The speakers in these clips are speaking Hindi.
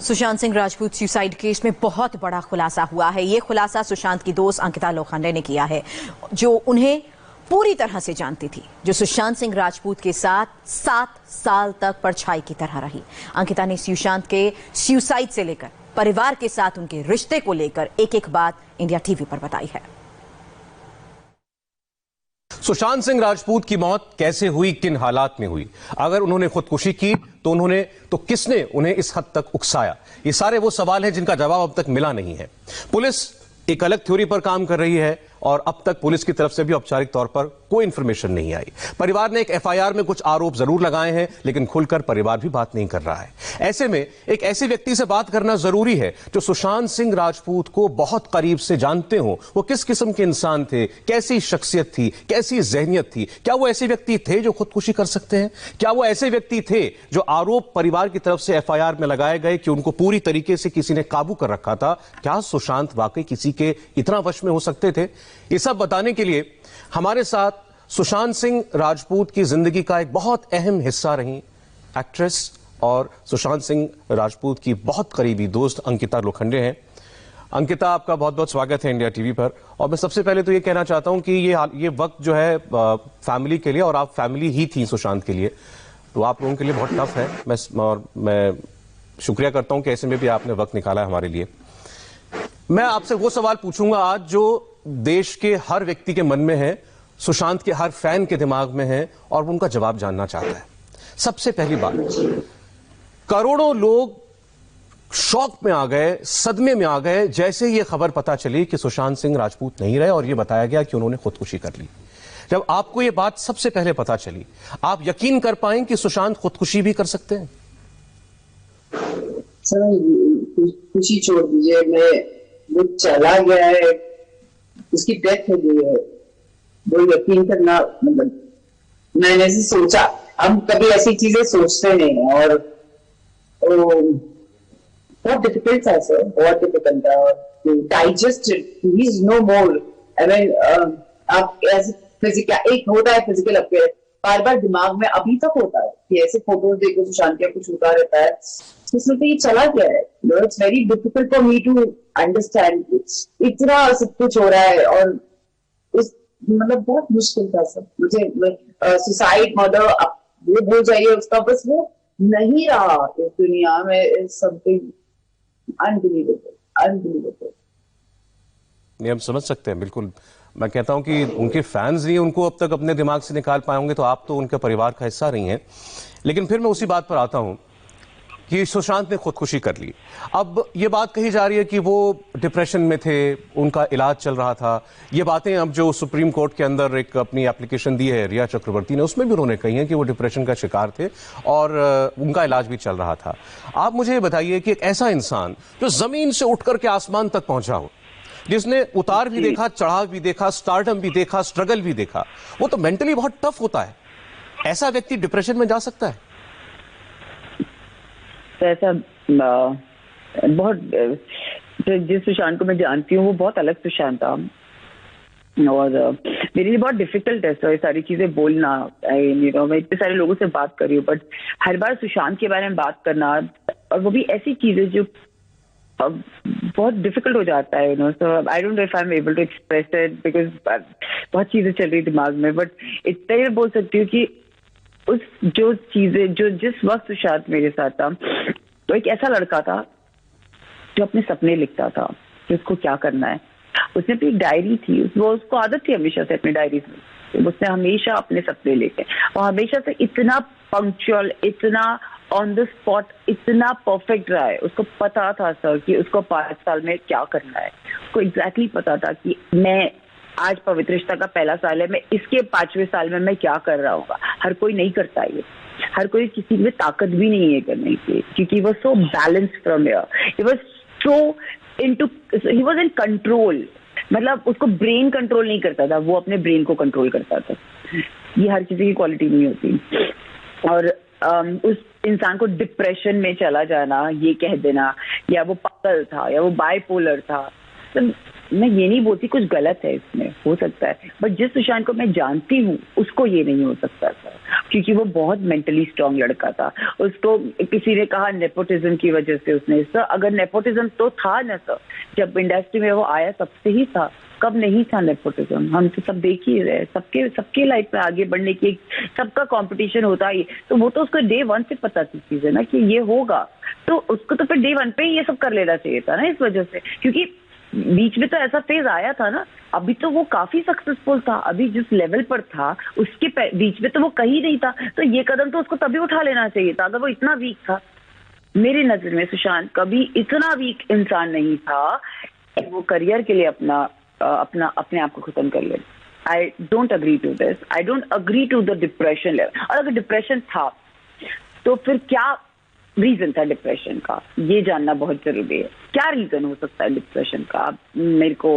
सुशांत सिंह राजपूत सुसाइड केस में बहुत बड़ा खुलासा हुआ है। ये खुलासा सुशांत की दोस्त अंकिता लोखंडे ने किया है, जो उन्हें पूरी तरह से जानती थी, जो सुशांत सिंह राजपूत के साथ 7 साल तक परछाई की तरह रही। अंकिता ने सुशांत के सुसाइड से लेकर परिवार के साथ उनके रिश्ते को लेकर एक एक बात इंडिया टीवी पर बताई है। सुशांत सिंह राजपूत की मौत कैसे हुई, किन हालात में हुई, अगर उन्होंने खुदकुशी की तो किसने उन्हें इस हद तक उकसाया, ये सारे वो सवाल हैं जिनका जवाब अब तक मिला नहीं है। पुलिस एक अलग थ्योरी पर काम कर रही है और अब तक पुलिस की तरफ से भी औपचारिक तौर पर कोई इंफॉर्मेशन नहीं आई। परिवार ने एक एफआईआर में कुछ आरोप जरूर लगाए हैं, लेकिन खुलकर परिवार भी बात नहीं कर रहा है। ऐसे में एक ऐसे व्यक्ति से बात करना जरूरी है जो सुशांत सिंह राजपूत को बहुत करीब से जानते हो। वो किस किस्म के इंसान थे, कैसी शख्सियत थी, कैसी जहनियत थी। क्या वो ऐसे व्यक्ति थे जो खुदकुशी कर सकते हैं? क्या वो ऐसे व्यक्ति थे जो आरोप परिवार की तरफ से एफआईआर में लगाए गए कि उनको पूरी तरीके से किसी ने काबू कर रखा था? क्या सुशांत वाकई किसी के इतना वश में हो सकते थे? ये सब बताने के लिए हमारे साथ सुशांत सिंह राजपूत की जिंदगी का एक बहुत अहम हिस्सा रही एक्ट्रेस और सुशांत सिंह राजपूत की बहुत करीबी दोस्त अंकिता लोखंडे हैं। अंकिता, आपका बहुत बहुत स्वागत है इंडिया टीवी पर। और मैं सबसे पहले तो ये कहना चाहता हूं कि ये वक्त जो है फैमिली के लिए, और आप फैमिली ही थी सुशांत के लिए, तो आप लोगों के लिए बहुत टफ है। मैं शुक्रिया करता हूं कि ऐसे में भी आपने वक्त निकाला है हमारे लिए। मैं आपसे वो सवाल पूछूंगा आज जो देश के हर व्यक्ति के मन में है, सुशांत के हर फैन के दिमाग में है, और वो उनका जवाब जानना चाहता है। सबसे पहली बात, करोड़ों लोग शॉक में आ गए, सदमे में आ गए जैसे ये खबर पता चली कि सुशांत सिंह राजपूत नहीं रहे और ये बताया गया कि उन्होंने खुदकुशी कर ली। जब आपको ये बात सबसे पहले पता चली, आप यकीन कर पाएं कि सुशांत खुदकुशी भी कर सकते हैं? सर, खुशी छोड़ दीजिए, वो चला गया है, उसकी डेथ हो गई है, वो यकीन करना, मतलब मैंने ऐसे सोचा, हम कभी ऐसी चीजें सोचते नहीं हैं, और बहुत डिफिकल्ट था सर, बहुत डिफिकल्ट था। Digest he is no more. I mean, आप ऐसे फिजिकल एक होता है, फिजिकल अपीयर बार बार दिमाग में अभी तक होता है कि ऐसे फोटोज देखो सुशांत का कुछ होता रहता है, इसमें तो ये चला गया है। It's very difficult for me to understand. इतना सब कुछ हो रहा है और इस मतलब बहुत मुश्किल था सब मुझे। सुसाइड, मर्डर, वो भूल जाइए उसका, बस वो नहीं रहा इस दुनिया में। Something unbelievable. ये हम समझ सकते हैं, बिल्कुल। मैं कहता हूं कि उनके फैंस ही उनको अब तक अपने दिमाग से निकाल पाए होंगे, तो आप तो उनके परिवार का हिस्सा रही हैं। लेकिन फिर मैं उसी बात पर आता हूं कि सुशांत ने खुदकुशी कर ली। अब ये बात कही जा रही है कि वो डिप्रेशन में थे, उनका इलाज चल रहा था। ये बातें अब जो सुप्रीम कोर्ट के अंदर एक अपनी एप्लीकेशन दी है रिया चक्रवर्ती ने, उसमें भी उन्होंने कही है कि वो डिप्रेशन का शिकार थे और उनका इलाज भी चल रहा था। आप मुझे ये बताइए कि एक ऐसा इंसान जो जमीन से उठकर के आसमान तक पहुंचा हो, जिसने उतार भी देखा, चढ़ाव भी देखा, स्टारडम भी देखा, स्ट्रगल भी देखा, वो तो मेंटली बहुत टफ होता है। ऐसा व्यक्ति डिप्रेशन में जा सकता है? तो ऐसा बहुत, जिस सुशांत को मैं जानती हूँ वो बहुत अलग सुशांत था, और मेरे लिए बहुत डिफिकल्ट है सर सारी चीजें बोलना। मैं इतने सारे लोगों से बात कर रही हूँ, बट हर बार सुशांत के बारे में बात करना, और वो भी ऐसी चीजें जो बहुत डिफिकल्ट हो जाता है, so I don't know if I am able to express it, because बहुत चीजें चल रही दिमाग में। बट इतना ही बोल सकती हूँ कि उस जो चीजें जो जिस वक्त सुशांत मेरे साथ था, तो एक ऐसा लड़का था जो अपने सपने लिखता था कि उसको क्या करना है। उसने भी एक डायरी थी, उसको आदत थी हमेशा से अपनी डायरी में, उसने हमेशा अपने सपने लिखे, और हमेशा से इतना पंक्चुअल, इतना ऑन द स्पॉट, इतना परफेक्ट रहा है। उसको पता था सर कि उसको 5 साल में क्या करना है। उसको एग्जैक्टली पता था कि मैं आज पवित्र रिश्ता का पहला साल है, मैं इसके 5वें साल में मैं क्या कर रहा हूँ। हर कोई नहीं करता ये, हर कोई, किसी में ताकत भी नहीं है करने की, क्योंकि वो so balanced from here, he was in control. मतलब उसको ब्रेन कंट्रोल नहीं करता था, वो अपने ब्रेन को कंट्रोल करता था। ये हर किसी की क्वालिटी नहीं होती। और उस इंसान को डिप्रेशन में चला जाना, ये कह देना, या वो पागल था, या वो बाइपोलर था, तो मैं ये नहीं बोलती कुछ गलत है इसमें, हो सकता है, बट जिस सुशांत को मैं जानती हूँ उसको ये नहीं हो सकता था। क्योंकि वो बहुत मेंटली स्ट्रांग लड़का था। उसको किसी ने कहा नेपोटिज्म की वजह से उसने, सर अगर नेपोटिज्म तो था ना सर, जब इंडस्ट्री में वो आया तब से ही था, कब नहीं था नेपोटिज्म? हम तो सब देख ही रहे, सबके लाइफ में आगे बढ़ने की सबका कंपटीशन होता ही, तो वो तो उसको डे 1 से पता थी चीजें ना कि ये होगा, तो उसको तो फिर डे 1 पे ही ये सब कर लेना चाहिए था ना, इस वजह से। क्योंकि बीच में तो ऐसा फेज आया था ना, अभी तो वो काफी सक्सेसफुल था, अभी जिस लेवल पर था उसके बीच में तो वो कहीं नहीं था, तो ये कदम तो उसको तभी उठा लेना चाहिए था अगर वो इतना वीक था। मेरी नजर में सुशांत कभी इतना वीक इंसान नहीं था कि वो करियर के लिए अपने आप को खत्म कर ले। I don't agree to this, I don't agree to the depression level. और अगर डिप्रेशन था तो फिर क्या रीजन था डिप्रेशन का, ये जानना बहुत जरूरी है। क्या रीजन हो सकता है डिप्रेशन का? मेरे को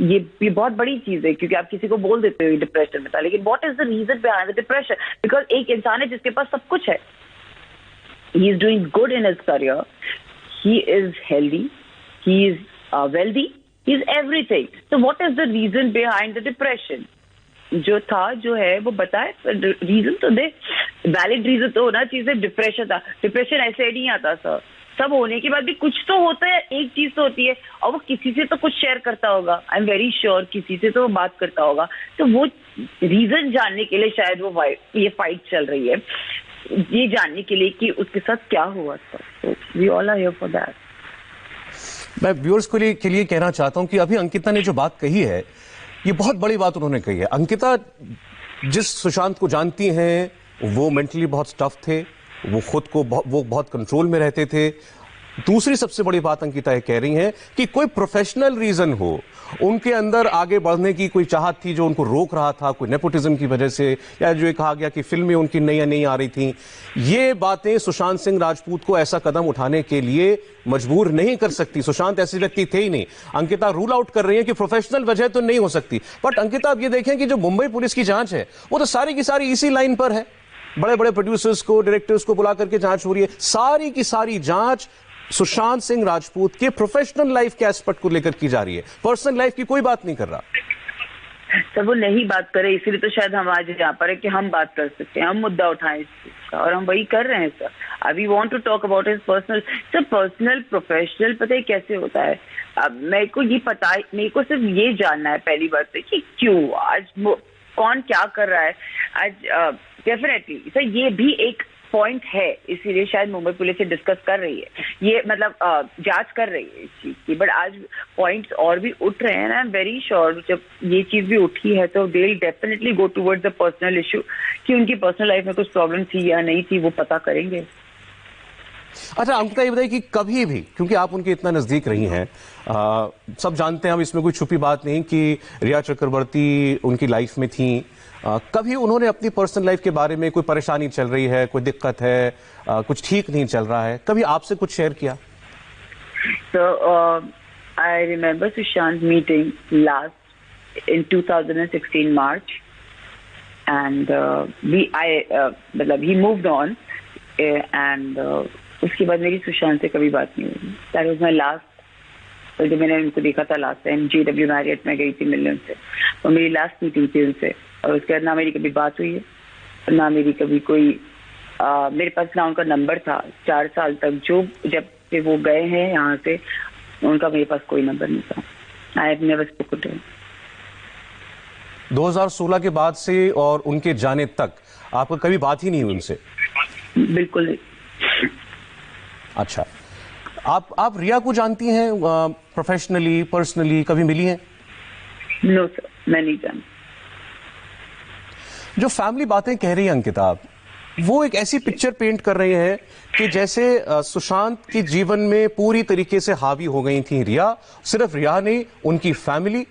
ये बहुत बड़ी चीज है, क्योंकि आप किसी को बोल देते हो डिप्रेशन में था, लेकिन what is the reason behind the depression? Because एक इंसान है जिसके पास सब कुछ है, he is doing good in his career, he is healthy, he is wealthy, he is everything, so what is the reason behind the depression? जो है वो बताए, रीजन तो दे, वैलिड रीजन तो होना चाहिए। डिप्रेशन था, डिप्रेशन ऐसे नहीं आता सर, सब होने के बाद भी कुछ तो होता है, एक चीज तो होती है, और वो किसी से तो कुछ शेयर करता होगा, आई एम वेरी श्योर किसी से तो वो बात करता होगा, तो वो रीजन जानने के लिए शायद वो ये फाइट चल रही है, ये जानने के लिए कि उसके साथ क्या हुआ था। We all are here for that. मैं व्यूअर्स के लिए कहना चाहता हूं कि अभी अंकिता ने जो बात कही है, ये बहुत बड़ी बात उन्होंने कही है। अंकिता जिस सुशांत को जानती हैं, वो मेंटली बहुत टफ थे, वो बहुत कंट्रोल में रहते थे। दूसरी सबसे बड़ी बात अंकिता ये कह रही हैं कि कोई प्रोफेशनल रीजन हो, उनके अंदर आगे बढ़ने की कोई चाहत थी जो उनको रोक रहा था, कोई नेपोटिज्म की वजह से, या जो ये कहा गया कि फिल्में उनकी नहीं आ रही थी। ये बातें सुशांत सिंह राजपूत को ऐसा कदम उठाने के लिए मजबूर नहीं कर सकती। सुशांत ऐसे व्यक्ति थे ही नहीं। अंकिता रूल आउट कर रही है कि प्रोफेशनल वजह तो नहीं हो सकती, बट अंकिता आप ये देखें कि जो मुंबई पुलिस की जांच है वो तो सारी की सारी इसी लाइन पर है। बड़े बड़े प्रोड्यूसर्स को, डायरेक्टर्स को बुला करके जांच हो रही है, सारी की सारी जांच सुशांत सिंह राजपूत के प्रोफेशनल लाइफ के एस्पेक्ट को लेकर की जा रही है, पर्सनल लाइफ की कोई बात नहीं कर रहा। सर वो नहीं बात करे, इसलिए तो शायद हम आज यहाँ पर है कि हम बात कर सकते हैं, हम मुद्दा उठाएं इस चीज का, और हम वही कर रहे हैं सर। अभी want to talk about his personal. Sir personal professional पता है कैसे होता है? अब मेरे को ये पता है, मेरे को सिर्फ ये जानना है पहली बात तो कि क्यों आज कौन क्या कर रहा है आज। डेफिनेटली सर ये भी एक पॉइंट है, इसीलिए शायद मुंबई पुलिस से डिस्कस कर रही है, ये मतलब जांच कर रही है इस चीज की। बट आज पॉइंट्स और भी उठ रहे हैं ना, आई एम वेरी श्योर जब ये चीज भी उठी है तो they will definitely go towards the personal issue, कि उनकी पर्सनल लाइफ में कुछ प्रॉब्लम थी या नहीं थी, वो पता करेंगे। अच्छा अंकिता ये बताइए कि कभी भी, क्योंकि आप उनके इतना नजदीक रही हैं, सब जानते हैं हम, इसमें कोई छुपी बात नहीं कि रिया चक्रवर्ती उनकी लाइफ में थी, कभी उन्होंने अपनी पर्सनल लाइफ के बारे में कोई परेशानी चल रही है, कोई दिक्कत है, कुछ ठीक नहीं चल रहा है, कभी आपसे कुछ शेयर किया? So I remember Sushant meeting last in 2016 March, and मतलब he moved on, and उसके बाद मेरी सुशांत से कभी बात नहीं हुई। That was my last, तो जब मैंने उनको देखा था लास्ट टाइम JW मैरियट में गई थी मिलने उनसे, तो मेरी लास्ट मीटिंग थी उनसे, और उसके बाद ना मेरी कभी बात हुई है, ना मेरी कभी कोई मेरे पास ना उनका नंबर था 4 साल तक, जब से वो गए हैं यहाँ से उनका मेरे पास कोई नंबर नहीं था। I have never spoken to him. 2016 के बाद से और उनके जाने तक आपका कभी बात ही नहीं हुई उनसे? बिल्कुल नहीं। अच्छा, आप रिया को जानती हैं प्रोफेशनली, पर्सनली, कभी मिली हैं? नो सर, मैं नहीं जानती। जो फैमिली बातें कह रही है अंकिता, वो एक ऐसी पिक्चर पेंट कर रही है कि जैसे सुशांत के जीवन में पूरी तरीके से हावी हो गई थी रिया। सिर्फ रिया नहीं, उनकी फैमिली,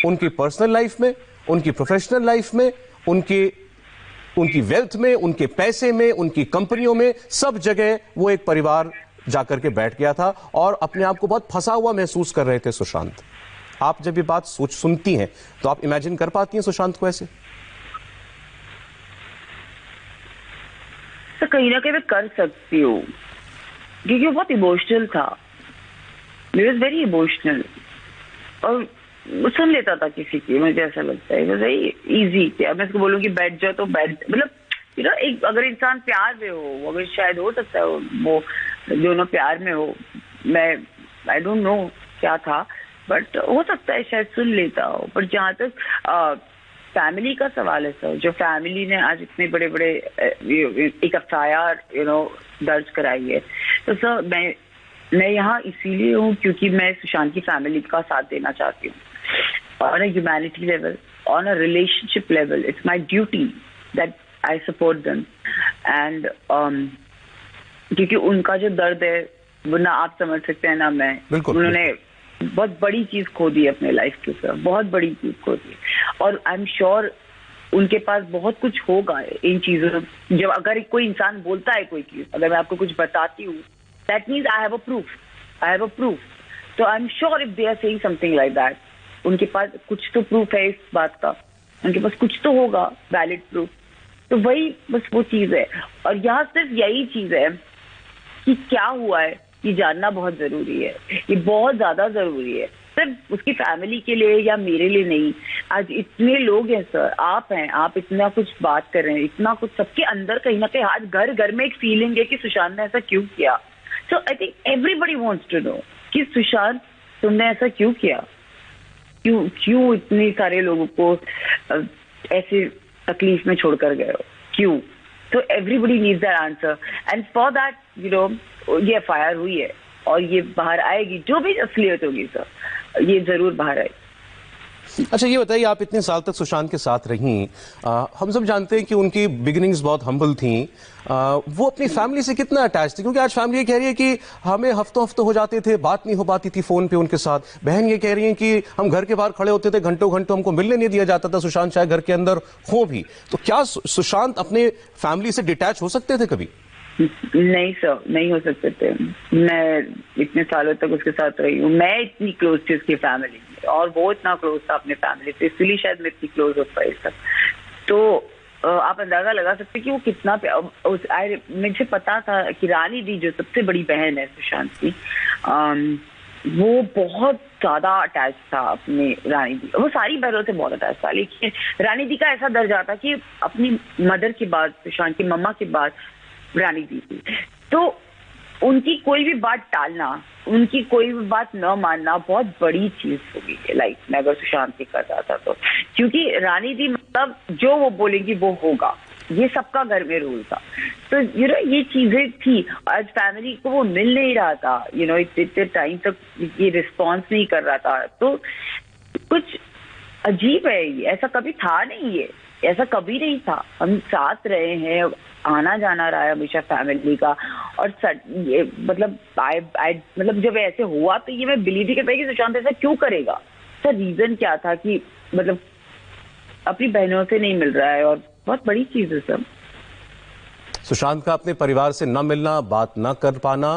उनकी पर्सनल लाइफ में, उनकी प्रोफेशनल लाइफ में, उनकी वेल्थ में, उनके पैसे में, उनकी कंपनियों में, सब जगह वो एक परिवार जाकर के बैठ गया था और अपने आप को बहुत फंसा हुआ महसूस कर रहे थे सुशांत। आप जब ये बात सुनती हैं तो आप इमेजिन कर पाती हैं सुशांत को ऐसे? तो कहीं ना कहीं मैं कर सकती हूँ, क्योंकि वो बहुत इमोशनल था, ही वाज वेरी इमोशनल, और सुन लेता था किसी की, मुझे ऐसा लगता है वेरी इजी। क्या मैं इसको बोलूँ कि बैठ जाओ तो बैठ, मतलब यू नो एक अगर इंसान प्यार में हो, अगर शायद हो सकता है वो दोनों प्यार में हो, मैं आई डोंट नो क्या था, बट हो सकता है शायद सुन लेता हो। पर जहाँ तक फैमिली का सवाल है सर, जो फैमिली ने आज इतने बड़े बड़े एक एफआईआर दर्ज कराई है, तो सर मैं यहाँ इसीलिए हूँ क्योंकि मैं सुशांत की फैमिली का साथ देना चाहती हूँ। On a humanity level, on a relationship level, it's my duty that I support them. And क्योंकि उनका जो दर्द है वो ना आप समझ सकते हैं ना मैं। उन्होंने बहुत बड़ी चीज खो दी अपने लाइफ के ऊपर, बहुत बड़ी चीज खो दी, और आई एम श्योर उनके पास बहुत कुछ होगा इन चीजों। जब अगर कोई इंसान बोलता है कोई चीज, अगर मैं आपको कुछ बताती हूँ, that means I have a proof. तो I am sure if they are saying something like that, उनके पास कुछ तो प्रूफ है इस बात का, उनके पास कुछ तो होगा वैलिड प्रूफ। तो वही बस वो चीज है, और यहाँ सिर्फ यही चीज है कि क्या हुआ है ये जानना बहुत जरूरी है, ये बहुत ज्यादा जरूरी है, सिर्फ उसकी फैमिली के लिए या मेरे लिए नहीं। आज इतने लोग हैं सर, आप हैं, आप इतना कुछ बात कर रहे हैं, इतना कुछ सबके अंदर कहीं ना कहीं आज घर घर में एक फीलिंग है कि सुशांत ने ऐसा क्यों किया। So I think everybody wants to know कि सुशांत तुमने ऐसा क्यों किया, क्यों इतने सारे लोगों को ऐसे तकलीफ में छोड़कर गए हो, क्यों। तो everybody needs that answer, and for that ये एफआईआर हुई है और ये बाहर आएगी, जो भी असलियत होगी सर ये जरूर बाहर आएगी। अच्छा ये बताइए, आप इतने साल तक सुशांत के साथ रहीं, हम सब जानते हैं कि उनकी बिगिनिंग्स बहुत हम्बल थी, वो अपनी फैमिली से कितना अटैच थी? क्योंकि आज फैमिली ये कह रही है कि हमें हफ्तों हो जाते थे, बात नहीं हो पाती थी फोन पे उनके साथ। बहन ये कह रही है कि हम घर के बाहर खड़े होते थे, घंटों हमको मिलने नहीं दिया जाता था, सुशांत चाहे घर के अंदर हो भी। तो क्या सुशांत अपने फैमिली से डिटैच हो सकते थे कभी? नहीं सर, नहीं हो सकते थे। मैं इतने सालों तक उसके साथ रही हूँ, मैं इतनी क्लोज थी उसकी फैमिली में, और वो इतना क्लोज था अपने फैमिली से, इसलिए शायद मैं इतनी क्लोज हो पाई सर। तो आप अंदाजा लगा सकते कि वो कितना मुझे पता था कि रानी दी जो सबसे बड़ी बहन है सुशांत की, वो बहुत ज्यादा अटैच था अपने रानी दी। वो सारी बहनों से बहुत अटैच था, लेकिन रानी दी का ऐसा दर्जा था कि अपनी मदर के बाद, सुशांत की मम्मा के बाद रानी दी थी। तो उनकी कोई भी बात टालना, उनकी कोई भी बात न मानना बहुत बड़ी चीज होगी लाइफ में, अगर सुशांत ही कर रहा था तो। क्योंकि रानी दी मतलब जो वो बोलेंगी वो होगा, ये सबका घर में रूल था। तो ये चीजें थी। आज फैमिली को वो मिल नहीं रहा था, इतने टाइम तक ये रिस्पॉन्स नहीं कर रहा था, तो कुछ अजीब है। ऐसा कभी था नहीं, ये ऐसा कभी नहीं था। हम साथ रहे हैं, आना जाना रहा है हमेशा फैमिली का, और ये मतलब जब ऐसे हुआ तो ये मैं बिलीव ही कर पाई कि सुशांत ऐसा क्यों करेगा। सर रीजन क्या था कि मतलब अपनी बहनों से नहीं मिल रहा है, और बहुत बड़ी चीज है सर। सुशांत का अपने परिवार से न मिलना, बात न कर पाना,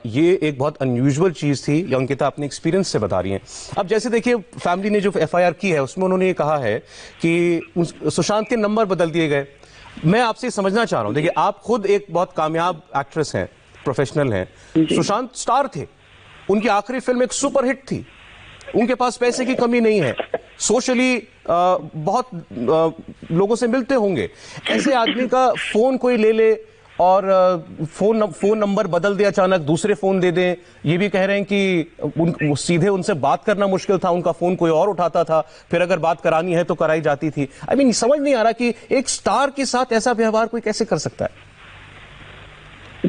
ये एक बहुत अनयूजुअल चीज थी। ये अंकिता अपने एक्सपीरियंस से बता रही हैं। अब जैसे देखिए, फैमिली ने जो एफआईआर की है उसमें उन्होंने ये कहा है कि सुशांत के नंबर बदल दिए गए। मैं आपसे समझना चाह रहा हूं, देखिए आप खुद एक बहुत कामयाब एक्ट्रेस हैं, प्रोफेशनल हैं, सुशांत स्टार थे, उनकी आखिरी फिल्म एक सुपरहिट थी, उनके पास पैसे की कमी नहीं है, सोशली बहुत लोगों से मिलते होंगे। ऐसे आदमी का फोन कोई ले ले और फोन नंबर बदल दे, अचानक दूसरे फोन दे दें। ये भी कह रहे हैं कि सीधे उनसे बात करना मुश्किल था, उनका फोन कोई और उठाता था, फिर अगर बात करानी है तो कराई जाती थी। आई मीन समझ नहीं आ रहा कि एक स्टार के साथ ऐसा व्यवहार कोई कैसे कर सकता है।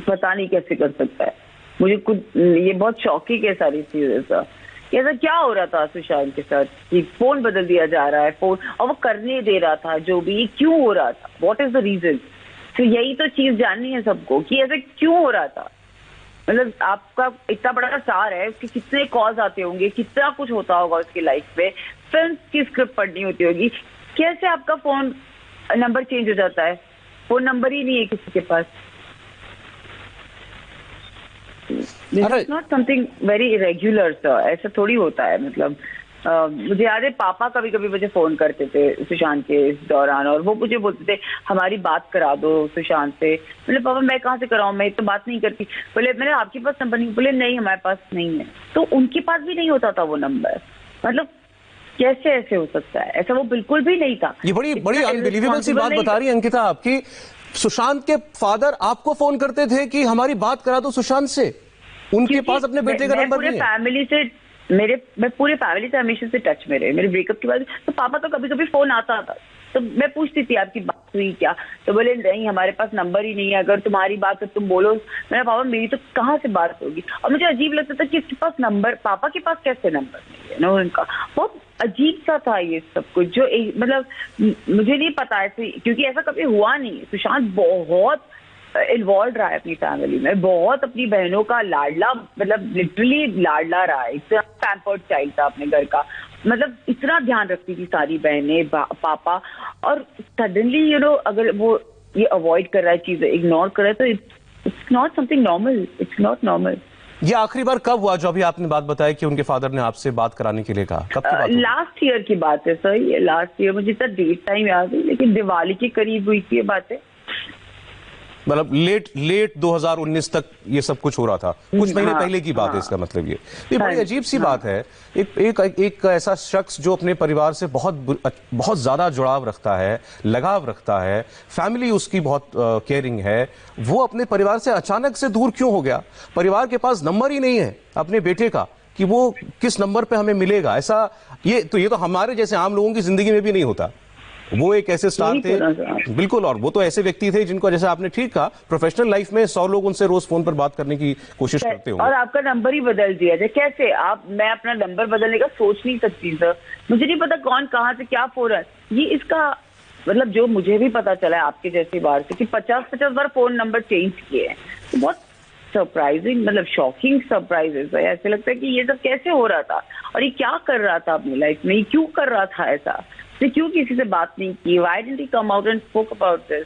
पता नहीं कैसे कर सकता है, मुझे खुद ये बहुत शॉकिंग है सारी चीजें सर। ऐसा क्या हो रहा था सुशांत के साथ कि फोन बदल दिया जा रहा है, फोन, और वो करने दे रहा था जो भी, क्यों हो रहा था, व्हाट इज द रीजन। तो यही तो चीज जाननी है सबको कि ऐसे क्यों हो रहा था। मतलब आपका इतना बड़ा स्टार है, उसके कितने कॉल्स आते होंगे, कितना कुछ होता होगा उसकी लाइफ में, फिल्म की स्क्रिप्ट पढ़नी होती होगी, कैसे आपका फोन नंबर चेंज हो जाता है, फोन नंबर ही नहीं है किसी के पास। This is not something very regular sir, ऐसा थोड़ी होता है। मतलब मुझे याद है पापा कभी कभी मुझे फोन करते थे सुशांत के इस दौरान, और वो मुझे बोलते थे हमारी बात करा दो सुशांत से। बोले पापा मैं कहाँ से कराऊं, मैं तो बात नहीं करती। बोले मैंने आपके पास नंबर नहीं, बोले नहीं हमारे पास नहीं है। तो उनके पास भी नहीं होता था वो नंबर। मतलब कैसे ऐसे हो सकता है? ऐसा वो बिल्कुल भी नहीं था। ये बड़ी बड़ी अनबिलीवेबल सी बात बता रही है अंकिता आपकी। सुशांत के फादर आपको फोन करते थे कि हमारी बात करा दो सुशांत से, उनके पास अपने बेटे का नंबर नहीं है। फैमिली से मैं पूरे फैमिली से हमेशा से टच में रहे। मेरे ब्रेकअप के बाद तो पापा तो कभी कभी फोन आता था, तो मैं पूछती थी आपकी बात हुई क्या, तो बोले नहीं हमारे पास नंबर ही नहीं है, अगर तुम्हारी बात है तुम बोलो। मेरा पापा मेरी तो कहाँ से बात होगी। और मुझे अजीब लगता था कि इसके पास नंबर, पापा के पास कैसे नंबर नहीं है ना उनका। बहुत अजीब सा था ये सब कुछ, जो मतलब मुझे नहीं पता ऐसे, क्योंकि ऐसा कभी हुआ नहीं। सुशांत बहुत इन्वॉल्व रहा है अपनी फैमिली में, बहुत अपनी बहनों का लाडला, मतलब लिटरली लाडला रहा है। इतना पैम्पर्ड चाइल्ड था अपने घर का, मतलब इतना ध्यान रखती थी सारी बहनें पापा। और सडनली अगर वो ये अवॉइड कर रहा है, चीजें इग्नोर कर रहा है, तो it's not something normal, it's not normal. ये आखिरी बार कब हुआ जो अभी आपने बात बताया कि उनके फादर ने आपसे बात कराने के लिए कहा? कब की बात? लास्ट ईयर की बात है सर, ये लास्ट ईयर, मुझे इतना डेट टाइम याद है, लेकिन दिवाली के करीब हुई थी ये बातें। मतलब लेट 2019 तक ये सब कुछ हो रहा था, कुछ महीने पहले की बात है इसका मतलब ये बड़ी अजीब सी बात है। एक ऐसा शख्स जो अपने परिवार से बहुत ज्यादा जुड़ाव रखता है, लगाव रखता है, फैमिली उसकी बहुत केयरिंग है, वो अपने परिवार से अचानक से दूर क्यों हो गया? परिवार के पास नंबर ही नहीं है अपने बेटे का कि वो किस नंबर पे हमें मिलेगा। ऐसा ये तो हमारे जैसे आम लोगों की जिंदगी में भी नहीं होता। वो एक ऐसे स्टार थे बिल्कुल, और वो तो ऐसे व्यक्ति थे जिनको, जैसे आपने ठीक कहा, प्रोफेशनल लाइफ में 100 लोग उनसे रोज फोन पर बात करने की कोशिश करते होंगे। और आपका नंबर ही बदल दिया जाए कैसे? मैं अपना नंबर बदलने का सोच नहीं सकती सर। मुझे नहीं पता कौन कहाँ से क्या फोन है ये। इसका मतलब जो मुझे भी पता चला है आपके जैसी बार से कि 50 बार फोन नंबर चेंज किए हैं, तो बहुत सरप्राइजिंग, मतलब शॉकिंग सरप्राइजेस है। ऐसे लगता है कि ये सब कैसे हो रहा था और ये क्या कर रहा था अपनी लाइफ में, ये क्यों कर रहा था ऐसा, क्यों किसी से बात नहीं की? Why didn't he come out and spoke about this?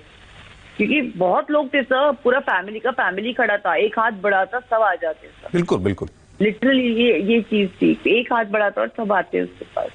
क्योंकि बहुत लोग थे सर, पूरा फैमिली खड़ा था, एक हाथ बढ़ाता सब आ जाते सर। बिल्कुल बिल्कुल, लिटरली ये चीज थी, एक हाथ बढ़ाता और सब आते उसके पास।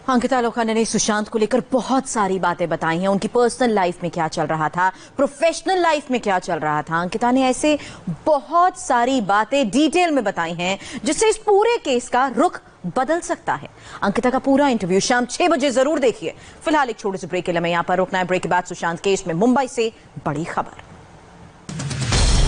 अंकिता लोखंडे ने सुशांत को लेकर बहुत सारी बातें बताई हैं, उनकी पर्सनल लाइफ में क्या चल रहा था, प्रोफेशनल लाइफ में क्या चल रहा था। अंकिता ने ऐसे बहुत सारी बातें डिटेल में बताई हैं जिससे इस पूरे केस का रुख बदल सकता है। अंकिता का पूरा इंटरव्यू शाम 6 बजे जरूर देखिए। फिलहाल एक छोटे से ब्रेक के लिए मैं यहां पर रुकना है। ब्रेक के बाद सुशांत केस में मुंबई से बड़ी खबर।